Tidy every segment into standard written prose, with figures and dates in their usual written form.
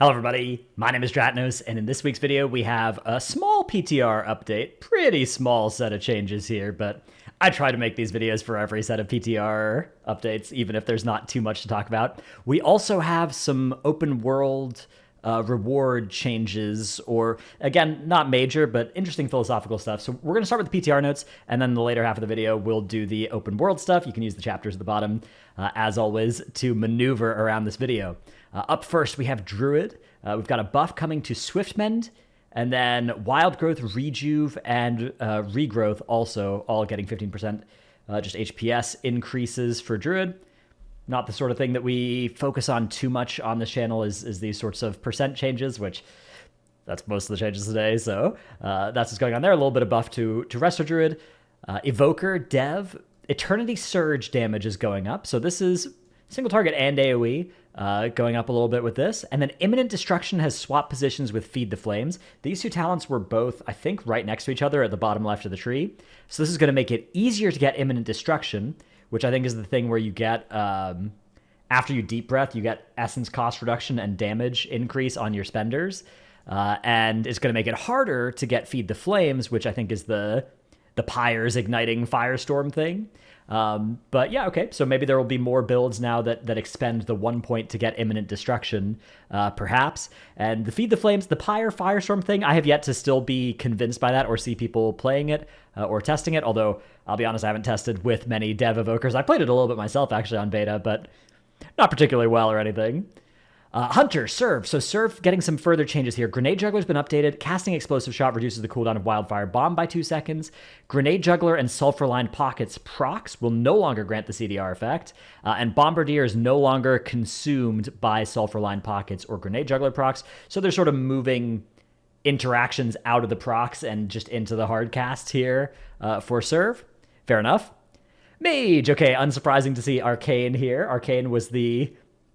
Hello everybody, my name is Dratnos, and in this week's video we have a small PTR update. Pretty small set of changes here, but I try to make these videos for every set of PTR updates, even if there's not too much to talk about. We also have some open world reward changes, or again, not major, but interesting philosophical stuff. So we're going to start with the PTR notes, and then the later half of the video we'll do the open world stuff. You can use the chapters at the bottom, as always, to maneuver around this video. Up first, we have Druid. We've got a buff coming to Swiftmend, and then Wild Growth, Rejuve, and Regrowth also all getting 15% just HPS increases for Druid. Not the sort of thing that we focus on too much on this channel is these sorts of percent changes, which that's most of the changes today, so that's what's going on there. A little bit of buff to Resto Druid. Evoker, Dev, Eternity Surge damage is going up, so this is single target and AoE. Going up a little bit with this. And then Imminent Destruction has swapped positions with Feed the Flames. These two talents were both, I think, right next to each other at the bottom left of the tree. So this is going to make it easier to get Imminent Destruction, which I think is the thing where you get, after you Deep Breath, you get Essence cost reduction and damage increase on your spenders. And it's going to make it harder to get Feed the Flames, which I think is the Pyres igniting Firestorm thing. But yeah, okay, so maybe there will be more builds now that expend the 1 point to get Imminent Destruction, perhaps. And the Feed the Flames, the Pyre Firestorm thing, I have yet to still be convinced by that or see people playing it or testing it, although I'll be honest, I haven't tested with many dev evokers. I played it a little bit myself, actually, on beta, but not particularly well or anything. Hunter, Serve. So Serve getting some further changes here. Grenade Juggler's been updated. Casting Explosive Shot reduces the cooldown of Wildfire Bomb by 2 seconds. Grenade Juggler and Sulfur-Lined Pockets procs will no longer grant the CDR effect. And Bombardier is no longer consumed by Sulfur-Lined Pockets or Grenade Juggler procs. So they're sort of moving interactions out of the procs and just into the hard cast here for Serve. Fair enough. Mage. Okay, unsurprising to see Arcane here. Arcane was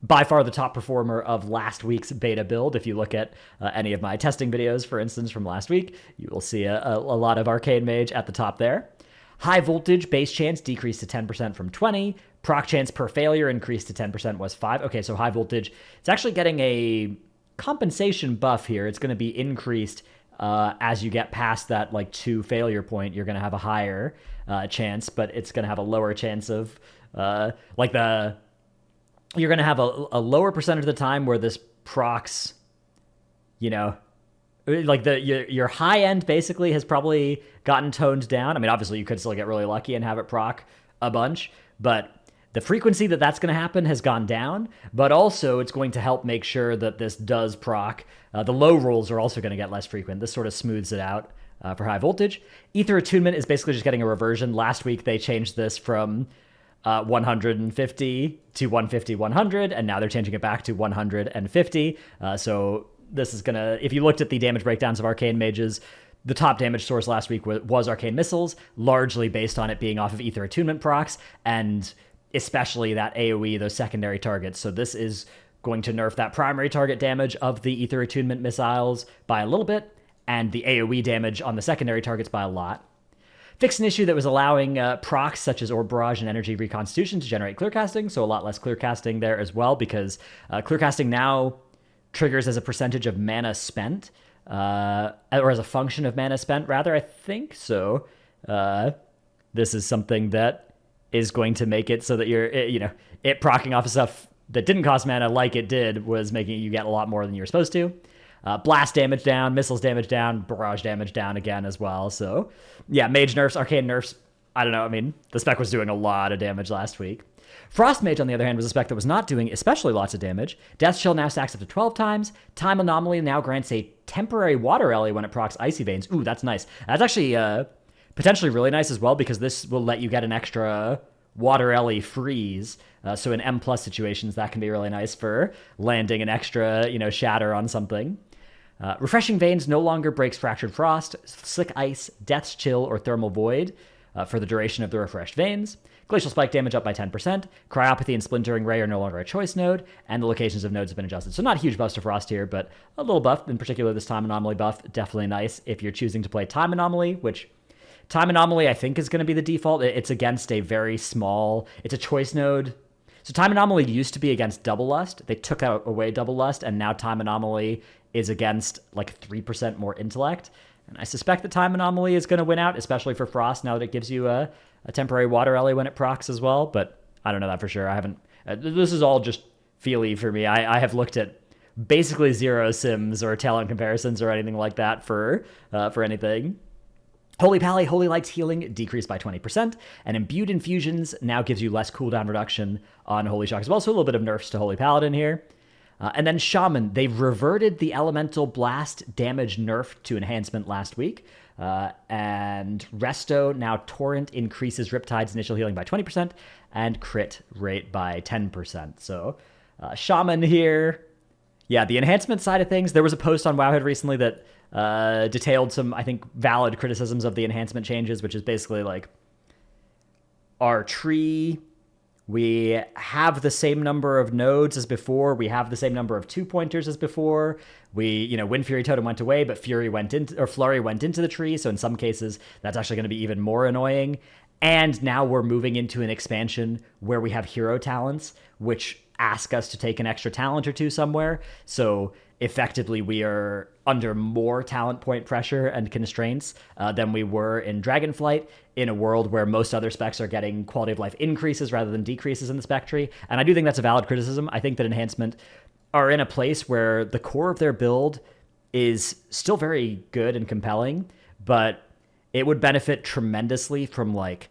by far the top performer of last week's beta build. If you look at any of my testing videos, for instance, from last week, you will see a lot of Arcane Mage at the top there. High Voltage base chance decreased to 10% from 20. Proc chance per failure increased to 10% was 5. Okay, so High Voltage, it's actually getting a compensation buff here. It's going to be increased as you get past that 2 failure point. You're going to have a higher chance, but it's going to have a lower chance of you're going to have a lower percentage of the time where this procs, your high end basically has probably gotten toned down. I mean, obviously you could still get really lucky and have it proc a bunch, but the frequency that's going to happen has gone down, but also it's going to help make sure that this does proc. The low rolls are also going to get less frequent. This sort of smooths it out for High Voltage. Ether Attunement is basically just getting a reversion. Last week they changed this from 150 to 150, 100, and now they're changing it back to 150. So this is gonna, if you looked at the damage breakdowns of Arcane Mages, the top damage source last week was Arcane Missiles, largely based on it being off of Ether Attunement procs, and especially that AoE, those secondary targets. So this is going to nerf that primary target damage of the Ether Attunement missiles by a little bit, and the AoE damage on the secondary targets by a lot. Fixed an issue that was allowing procs such as Orb Barrage and Energy Reconstitution to generate clear casting, so a lot less clear casting there as well, because clear casting now triggers as a percentage of mana spent, or as a function of mana spent, rather, I think. So this is something that is going to make it so that it proccing off of stuff that didn't cost mana like it did was making you get a lot more than you were supposed to. Blast damage down, missiles damage down, barrage damage down again as well. So yeah, Mage nerfs, Arcane nerfs. I don't know. I mean, the spec was doing a lot of damage last week. Frost Mage, on the other hand, was a spec that was not doing especially lots of damage. Death Chill now stacks up to 12 times. Time Anomaly now grants a temporary water rally when it procs Icy Veins. Ooh, that's nice. That's actually potentially really nice as well, because this will let you get an extra water rally freeze. So in M+ situations, that can be really nice for landing an extra, shatter on something. Refreshing Veins no longer breaks Fractured Frost, Slick Ice, Death's Chill, or Thermal Void for the duration of the Refreshed Veins. Glacial Spike damage up by 10%. Cryopathy and Splintering Ray are no longer a choice node, and the locations of nodes have been adjusted. So not huge buffs to Frost here, but a little buff, in particular this Time Anomaly buff. Definitely nice if you're choosing to play Time Anomaly, which Time Anomaly I think is going to be the default. It's against a very small, it's a choice node. So Time Anomaly used to be against Double Lust. They took away Double Lust, and now Time Anomaly is against like 3% more intellect. And I suspect that Time Anomaly is going to win out, especially for Frost, now that it gives you a temporary Water Ally when it procs as well. But I don't know that for sure. I haven't... this is all just feely for me. I have looked at basically zero sims or talent comparisons or anything like that for anything. Holy Pally, Holy Light's healing decreased by 20%, and Imbued Infusions now gives you less cooldown reduction on Holy Shock as well, so a little bit of nerfs to Holy Paladin here. And then Shaman, they reverted the Elemental Blast damage nerf to enhancement last week, and Resto, now Torrent, increases Riptide's initial healing by 20%, and crit rate by 10%. So Shaman here... Yeah, the enhancement side of things, there was a post on Wowhead recently that detailed some, I think, valid criticisms of the enhancement changes, which is basically like our tree, we have the same number of nodes as before, we have the same number of 2-pointers as before, Wind Fury Totem went away, but Flurry went into the tree, so in some cases, that's actually going to be even more annoying. And now we're moving into an expansion where we have hero talents, which ask us to take an extra talent or two somewhere. So effectively, we are under more talent point pressure and constraints than we were in Dragonflight, in a world where most other specs are getting quality of life increases rather than decreases in the spec tree. And I do think that's a valid criticism. I think that enhancement are in a place where the core of their build is still very good and compelling, but it would benefit tremendously from like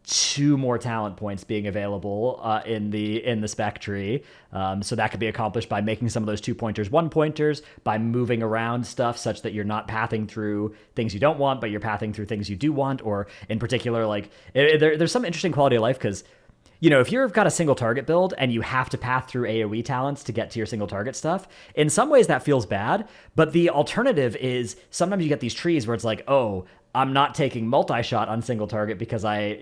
2 more talent points being available in the spec tree. So that could be accomplished by making some of those 2-pointers 1-pointers, by moving around stuff such that you're not pathing through things you don't want, but you're pathing through things you do want. Or in particular, like there's some interesting quality of life because, if you've got a single target build and you have to path through AoE talents to get to your single target stuff, in some ways that feels bad. But the alternative is sometimes you get these trees where it's like, oh, I'm not taking multi-shot on single target because I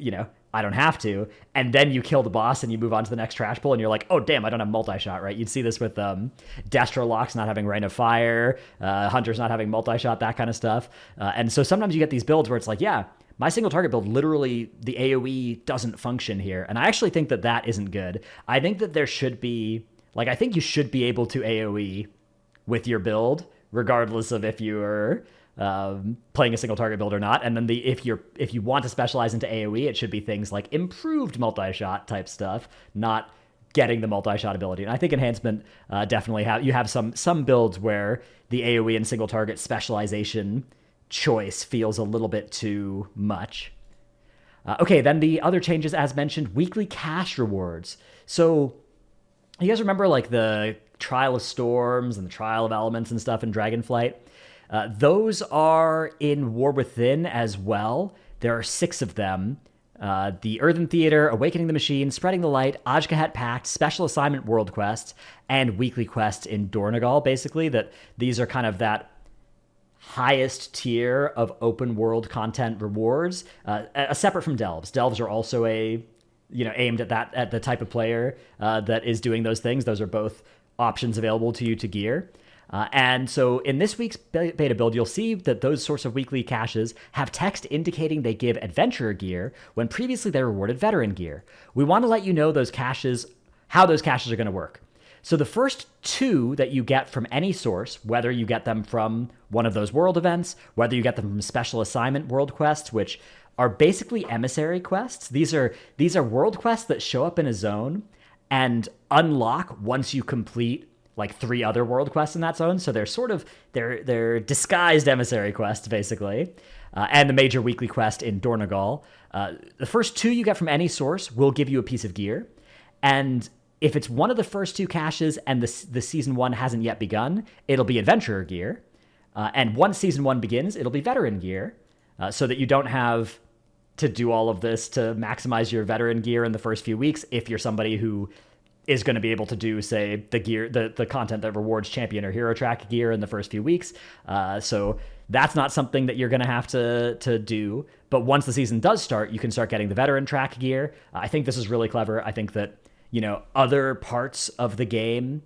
don't have to. And then you kill the boss and you move on to the next trash pull and you're like, oh, damn, I don't have multi-shot, right? You'd see this with Destrolocks not having Rain of Fire, Hunters not having multi-shot, that kind of stuff. And so sometimes you get these builds where it's like, yeah, my single target build, literally the AoE doesn't function here. And I actually think that that isn't good. I think that there should be, I think you should be able to AoE with your build, regardless of if you're playing a single target build or not. And then if you want to specialize into AoE, it should be things like improved multi-shot type stuff, not getting the multi-shot ability. And I think enhancement definitely you have some builds where the AoE and single target specialization choice feels a little bit too much. Okay, then the other changes, as mentioned, weekly cash rewards. So you guys remember like the Trial of Storms and the Trial of Elements and stuff in Dragonflight? Those are in War Within as well. There are 6 of them. The Earthen Theater, Awakening the Machine, Spreading the Light, Ajkahet Pact, Special Assignment World Quests, and Weekly Quests in Dornegal, basically. That these are kind of that highest tier of open world content rewards, separate from Delves. Delves are also aimed at the type of player that is doing those things. Those are both options available to you to gear. And so in this week's beta build, you'll see that those sorts of weekly caches have text indicating they give adventurer gear when previously they rewarded veteran gear. We want to let you know how those caches are going to work. So the first 2 that you get from any source, whether you get them from one of those world events, whether you get them from special assignment world quests, which are basically emissary quests. These are world quests that show up in a zone and unlock once you complete like 3 other world quests in that zone. So they're disguised emissary quests, basically. And the major weekly quest in Dornegal. The first 2 you get from any source will give you a piece of gear. And if it's one of the first 2 caches and the season 1 hasn't yet begun, it'll be adventurer gear. And once season 1 begins, it'll be veteran gear. So that you don't have to do all of this to maximize your veteran gear in the first few weeks if you're somebody who is going to be able to do, say, the content that rewards champion or hero track gear in the first few weeks. So that's not something that you're going to have to do. But once the season does start, you can start getting the veteran track gear. I think this is really clever. I think that, other parts of the game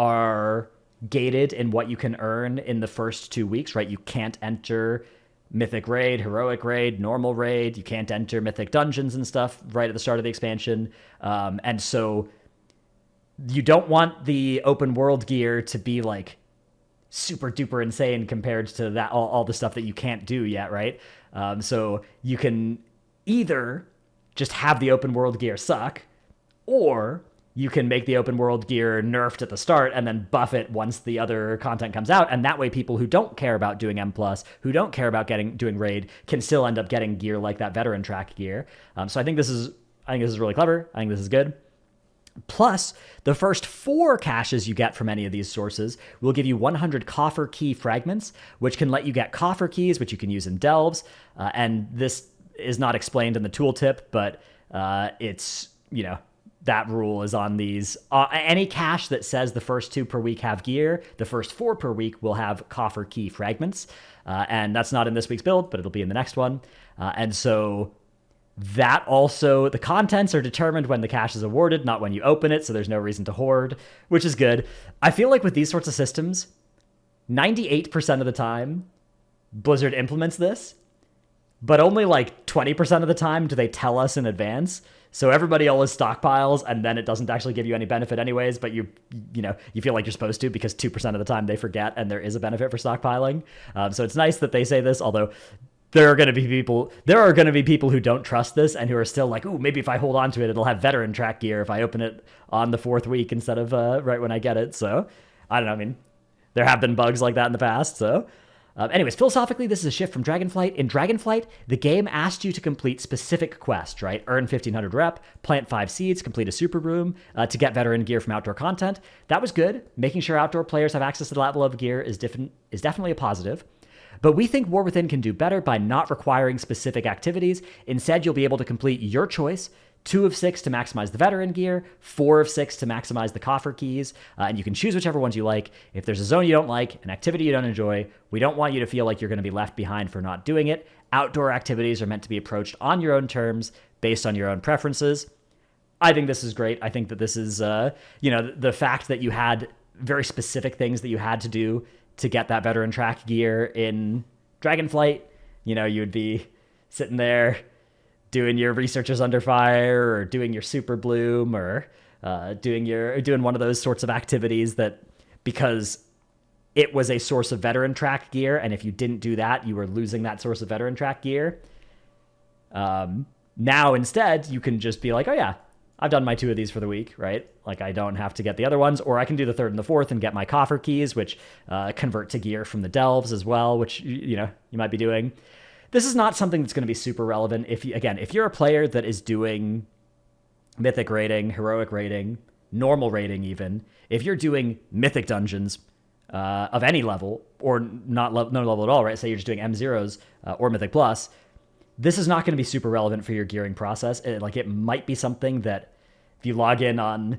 are gated in what you can earn in the first 2 weeks, right? You can't enter Mythic Raid, Heroic Raid, Normal Raid. You can't enter Mythic Dungeons and stuff right at the start of the expansion. And so you don't want the open world gear to be like super duper insane compared to that all the stuff that you can't do yet, right? So you can either just have the open world gear suck, or you can make the open world gear nerfed at the start and then buff it once the other content comes out. And that way people who don't care about doing M+, who don't care about doing raid, can still end up getting gear like that veteran track gear. So I think this is really clever. I think this is good. Plus, the first 4 caches you get from any of these sources will give you 100 coffer key fragments, which can let you get coffer keys, which you can use in delves. And this is not explained in the tooltip, but it's, that rule is on these. Any cache that says the first 2 per week have gear, the first 4 per week will have coffer key fragments. And that's not in this week's build, but it'll be in the next one. And so that also, the contents are determined when the cache is awarded, not when you open it, so there's no reason to hoard, which is good. I feel like with these sorts of systems, 98% of the time, Blizzard implements this, but only like 20% of the time do they tell us in advance. So everybody always stockpiles, and then it doesn't actually give you any benefit anyways, but you feel like you're supposed to because 2% of the time they forget, and there is a benefit for stockpiling. So it's nice that they say this, although there are going to be people who don't trust this and who are still like, ooh, maybe if I hold on to it, it'll have veteran track gear if I open it on the 4th week instead of right when I get it. So I don't know. I mean, there have been bugs like that in the past. So anyways, philosophically, this is a shift from Dragonflight. In Dragonflight, the game asked you to complete specific quests, right? Earn 1,500 rep, plant 5 seeds, complete a super room to get veteran gear from outdoor content. That was good. Making sure outdoor players have access to that level of gear is definitely a positive. But we think War Within can do better by not requiring specific activities. Instead, you'll be able to complete your choice, 2 of 6 to maximize the veteran gear, 4 of 6 to maximize the coffer keys, and you can choose whichever ones you like. If there's a zone you don't like, an activity you don't enjoy, we don't want you to feel like you're going to be left behind for not doing it. Outdoor activities are meant to be approached on your own terms, based on your own preferences. I think this is great. I think that this is, the fact that you had very specific things that you had to do to get that veteran track gear in Dragonflight. You would be sitting there doing your researchers under fire, or doing your super bloom, or doing one of those sorts of activities that, because it was a source of veteran track gear, and if you didn't do that, you were losing that source of veteran track gear. Now instead, you can just be like, oh yeah, I've done my 2 of these for the week, right? Like, I don't have to get the other ones, or I can do the 3rd and the 4th and get my coffer keys, which convert to gear from the delves as well, which, you might be doing. This is not something that's going to be super relevant. If you're a player that is doing mythic raiding, heroic raiding, normal raiding even, if you're doing mythic dungeons of any level, or no level at all, right? Say you're just doing M0s or mythic plus, this is not going to be super relevant for your gearing process. It might be something that if you log in on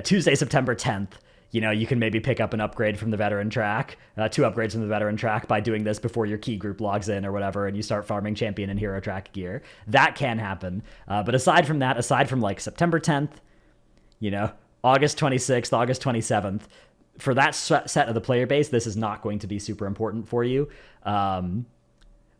Tuesday, September 10th, you can maybe pick up an upgrade from the veteran track, 2 upgrades from the veteran track by doing this before your key group logs in or whatever, and you start farming champion and hero track gear. That can happen. But aside from like September 10th, August 26th, August 27th, for that set of the player base, this is not going to be super important for you.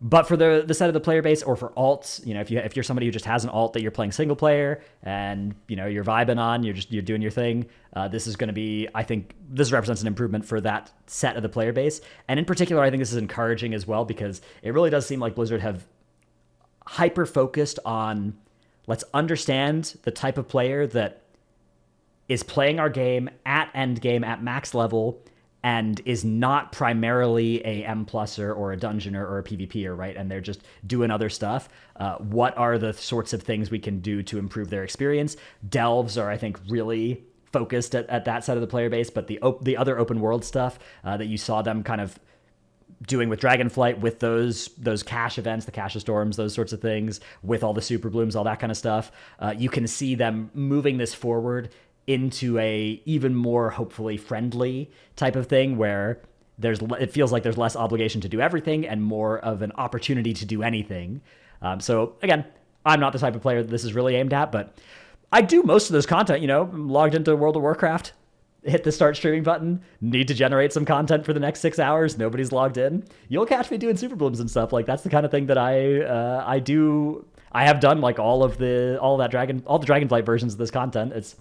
But for the set of the player base, or for alts, if you're somebody who just has an alt that you're playing single player and you're vibing on, you're doing your thing, this is going to be, I think this represents an improvement for that set of the player base. And in particular, I think this is encouraging as well, because it really does seem like Blizzard have hyper focused on, let's understand the type of player that is playing our game at end game at max level, and is not primarily a M+er or a dungeoner or a PvPer, right? And they're just doing other stuff. What are the sorts of things we can do to improve their experience? Delves are, I think, really focused at that side of the player base, but the other open world stuff that you saw them kind of doing with Dragonflight, with those cache events, the cache of storms, those sorts of things, with all the super blooms, all that kind of stuff, you can see them moving this forward into a even more hopefully friendly type of thing, where it feels like there's less obligation to do everything and more of an opportunity to do anything. So again, I'm not the type of player that this is really aimed at, but I do most of this content. I'm logged into World of Warcraft, hit the start streaming button, need to generate some content for the next 6 hours, nobody's logged in. You'll catch me doing super blooms and stuff. Like, that's the kind of thing that I do. I have done like all the Dragonflight versions of this content. It's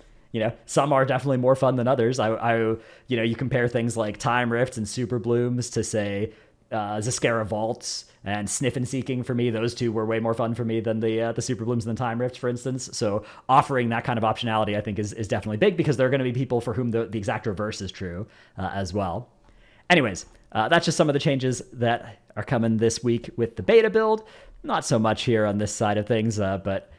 some are definitely more fun than others. You compare things like Time Rifts and Super Blooms to, say, Zeskara Vaults and Sniff and Seeking. For me, those two were way more fun for me than the Super Blooms and the Time Rifts, for instance. So offering that kind of optionality, I think, is definitely big, because there are going to be people for whom the exact reverse is true as well. Anyways, that's just some of the changes that are coming this week with the beta build. Not so much here on this side of things, but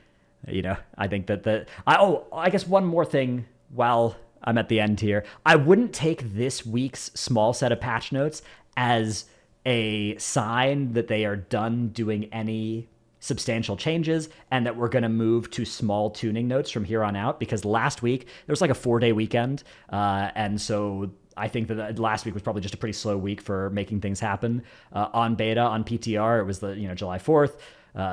I think that I guess one more thing while I'm at the end here. I wouldn't take this week's small set of patch notes as a sign that they are done doing any substantial changes and that we're going to move to small tuning notes from here on out, because last week there was like a 4-day weekend, and so I think that last week was probably just a pretty slow week for making things happen on beta. On PTR, it was the July 4th,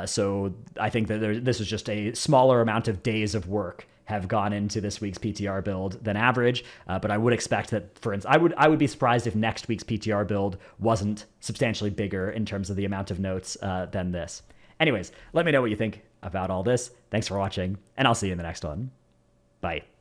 so I think that this was just a smaller amount of days of work have gone into this week's PTR build than average, but I would expect that, for instance, I would be surprised if next week's PTR build wasn't substantially bigger in terms of the amount of notes than this. Anyways, let me know what you think about all this. Thanks for watching, and I'll see you in the next one. Bye.